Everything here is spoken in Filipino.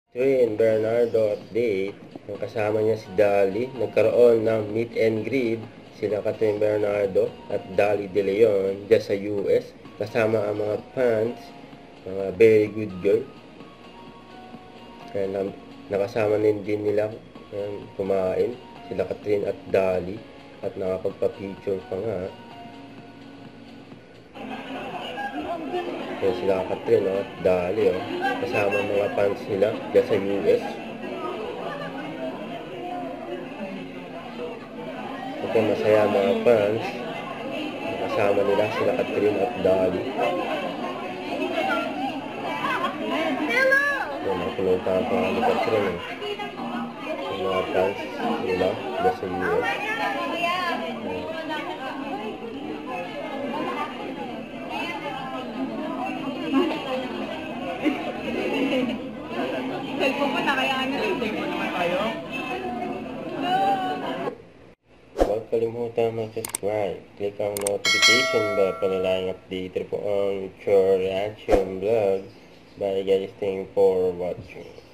Catherine Bernardo update. Ang kasama niya si Dali. Nagkaroon ng meet and greet sila Catherine Bernardo at Dali De Leon dyan sa US. Kasama ang mga fans, mga very good girl. And, nakasama din nila kumain sila Catherine at Dali at nakapagpa-picture pa nga. Yan sila Catherine at Dali kasama mga fans nila dyan sa US. Ito masaya mga fans. Kasama nila sila Catherine at Dali. Yan, napunta pa ni Catherine yung mga fans nila dyan sa US. Huwag kalimutan mag-subscribe. Click ang notification bell para lang update po ang Chor Reaction Vlog. Bye guys, thanks for watching.